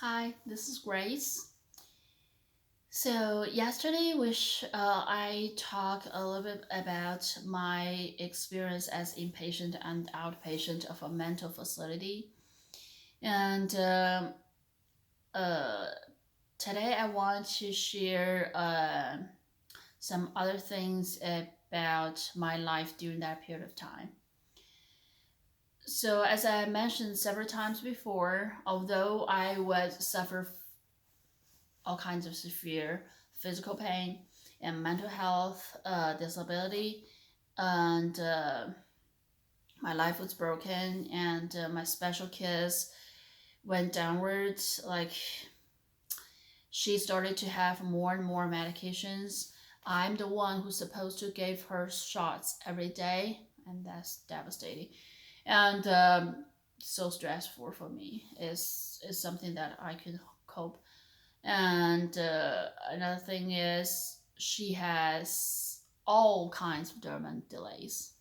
Hi, this is Grace. So yesterday, I talked a little bit about my experience as inpatient and outpatient of a mental facility, and uh, today I want to share some other things about my life during that period of time. So as I mentioned several times before, although I was suffer all kinds of severe physical pain and mental health disability, and my life was broken, and my special kids went downwards. Like she started to have more and more medications. I'm the one who's supposed to give her shots every day, and that's devastating. And so stressful for me is something that I can cope. And another thing is she has all kinds of German delays.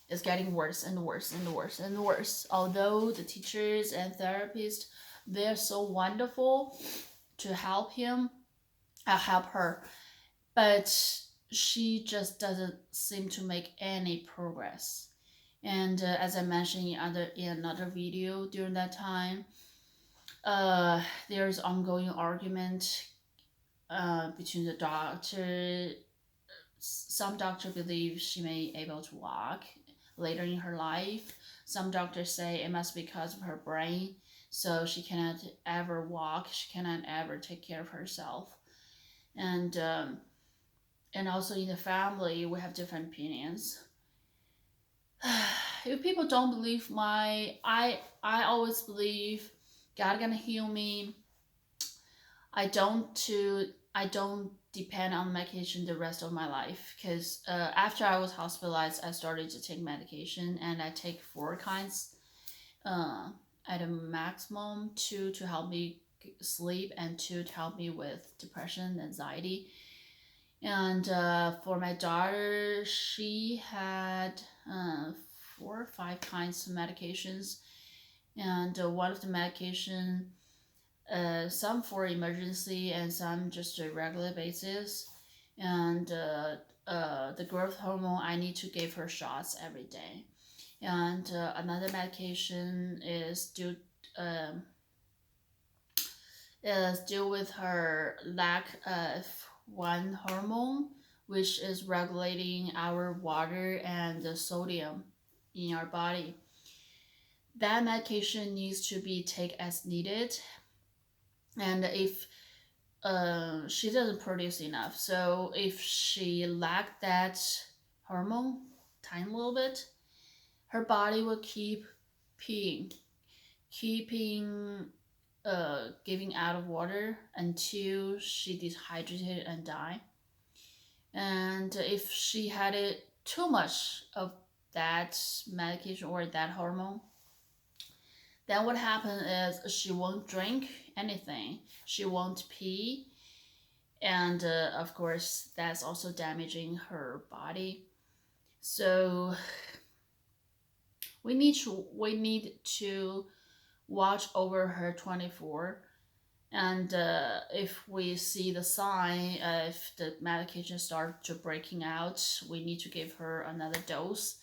It's getting worse and worse and worse and worse. Although the teachers and therapists, they're so wonderful to help her, but she just doesn't seem to make any progress. And as I mentioned in another video during that time, there's ongoing argument between the doctor. Some doctor believe she may able to walk later in her life. Some doctors say it must be because of her brain, so she cannot ever walk. She cannot ever take care of herself. And and also in the family, we have different opinions. If people don't believe I always believe God gonna heal me. I don't depend on medication the rest of my life because after I was hospitalized, I started to take medication, and I take four kinds uh, at a maximum: two to help me sleep, and two to help me with depression and anxiety. And for my daughter, she had four or five kinds of medications, and one of the medication, some for emergency and some just a regular basis. And the growth hormone, I need to give her shots every day. And another medication um, is due with her lack of one hormone, which is regulating our water and the sodium in our body. That medication needs to be taken as needed, and if she doesn't produce enough. So if she lacked that hormone, tiny little bit, her body will keep peeing, keeping giving out of water until she dehydrated and die. And if she had it too much of that medication or that hormone, then what happens is she won't drink anything. She won't pee, and of course that's also damaging her body. So we need to watch over her 24. And if we see the sign, if the medication start to breaking out, we need to give her another dose.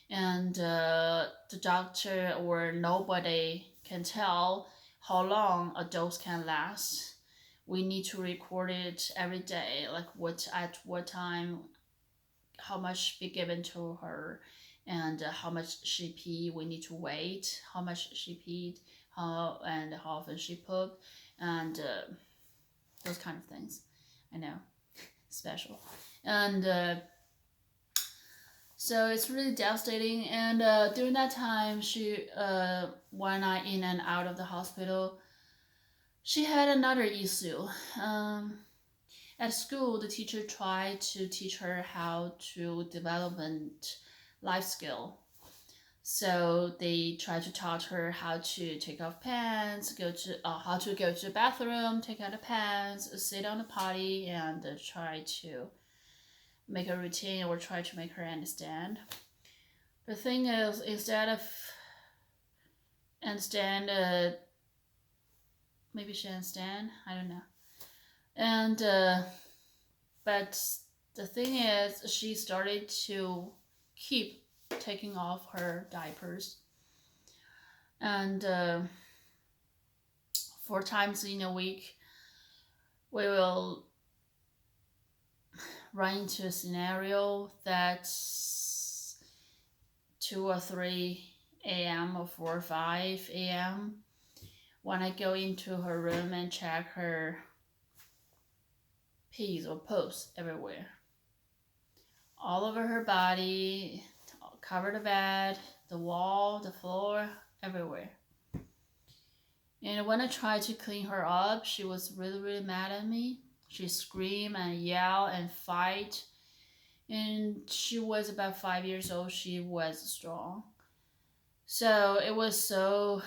And the doctor or nobody can tell how long a dose can last. We need to record it every day, like what at what time, how much be given to her, and how much she pee. We need to wait how much she peed, how often she pooped, and those kind of things. I know, special, and so it's really devastating. And during that time, when I in and out of the hospital, she had another issue. At school, the teacher tried to teach her how to development life skill. So they tried to taught her how to take off pants, how to go to the bathroom, take out the pants, sit on the potty, and try to make a routine or try to make her understand. The thing is, instead Maybe she understand. I don't know. And but the thing is, she started to keep taking off her diapers, and 4 times in a week, we will run into a scenario that's 2 or 3 a.m. or 4 or 5 a.m. when I go into her room and check her pees or poops everywhere. All over her body, cover the bed, the wall, the floor, everywhere. And when I tried to clean her up, she was really, really mad at me. She screamed and yelled and fight. And she was about 5 years old. She was strong. So it was so,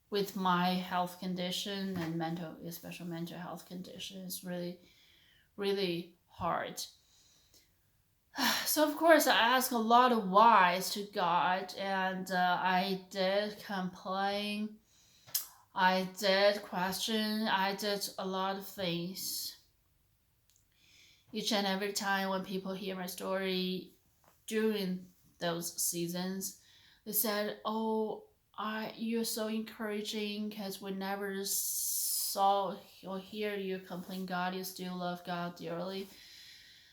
with my health condition and mental, especially mental health condition, it's really, really hard. So of course I asked a lot of whys to God, and I did complain, I did question, I did a lot of things. Each and every time when people hear my story during those seasons, they said, "Oh, you're so encouraging because we never saw or hear you complain. God, you still love God dearly,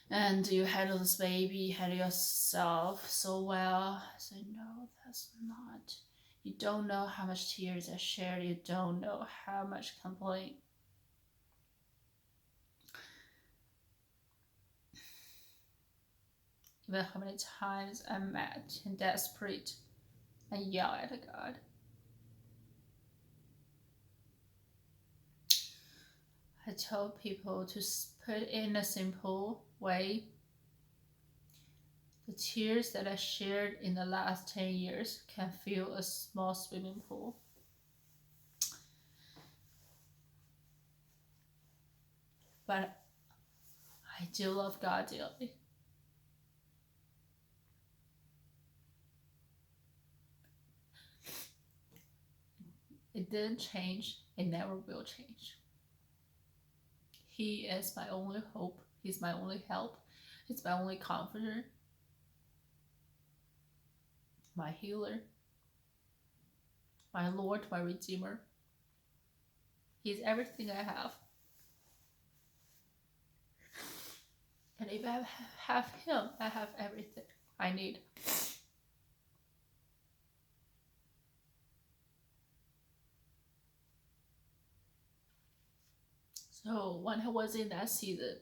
and you handle this baby, handle yourself so well." I said, "No, that's not. You don't know how much tears I shared. You don't know how much complaint." Even how many times I'm mad and desperate and yell at God. I told people to put in a simple way the tears that I shared in the last 10 years can fill a small swimming pool. But I do love God dearly. It didn't change. It never will change. He is my only hope. He's my only help. He's my only comforter. My healer. My Lord, my Redeemer. He's everything I have. And if I have Him, I have everything I need. So when I was in that season,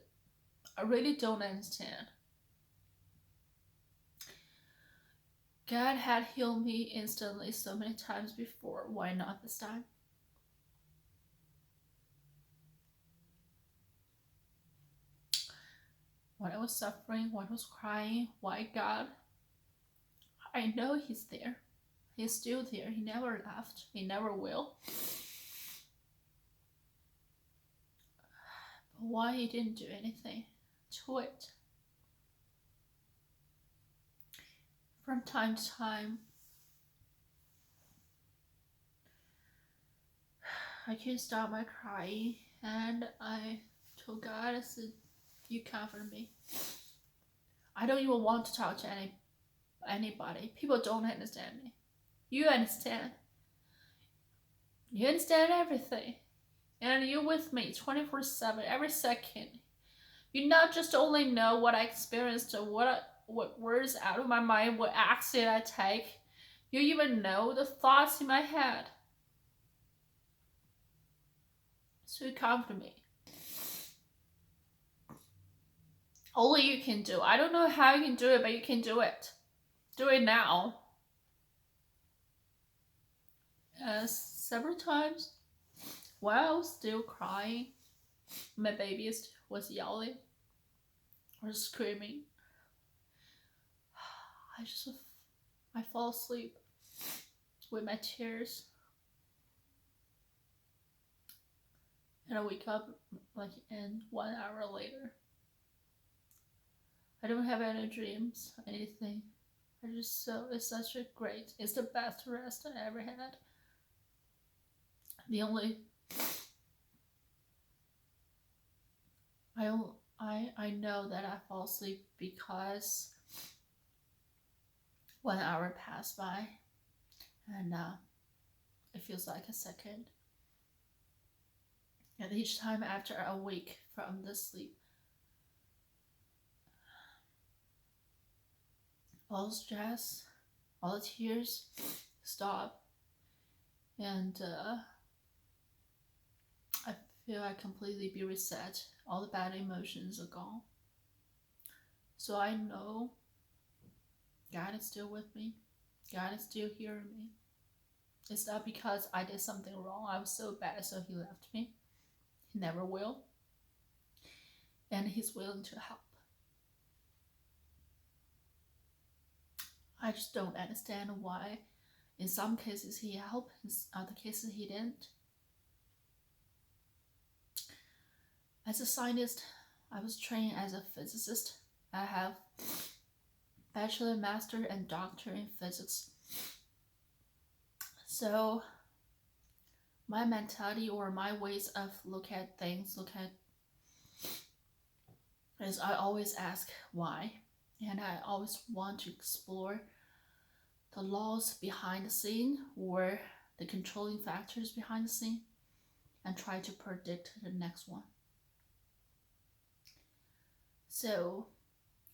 I really don't understand. God had healed me instantly so many times before. Why not this time? When I was suffering, when I was crying, why God? I know He's there. He's still there. He never left. He never will. But why He didn't do anything to it? From time to time, I can't stop my crying, and I told God, I said, "You comfort me. I don't even want to talk to anybody. People don't understand me. You understand. You understand everything. And you're with me 24/7, every second. You not just only know what I experienced or what words out of my mind, what action I take. You even know the thoughts in my head. So you comfort me. Only you can do. I don't know how you can do it, but you can do it. Do it now." Several times while I was still crying, my baby was yelling or screaming. I fall asleep with my tears, and I wake up like in 1 hour later. I don't have any dreams, anything. It's such a great, it's the best rest I ever had. The only I know that I fall asleep because 1 hour passed by, and it feels like a second. And each time after I wake from the sleep, all the stress, all the tears stop, and I feel I completely be reset. All the bad emotions are gone. So I know God is still with me. God is still hearing me. It's not because I did something wrong. I was so bad, so He left me. He never will. And He's willing to help. I just don't understand why in some cases He helped, in other cases He didn't. As a scientist, I was trained as a physicist. I have bachelor, master, and doctor in physics. So my mentality or my ways of look at things, is I always ask why, and I always want to explore the laws behind the scene or the controlling factors behind the scene and try to predict the next one. So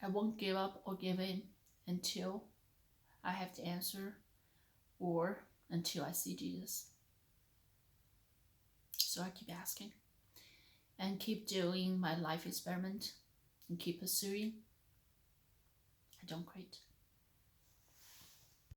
I won't give up or give in until I have the answer or until I see Jesus. So I keep asking and keep doing my life experiment and keep pursuing. I don't quit.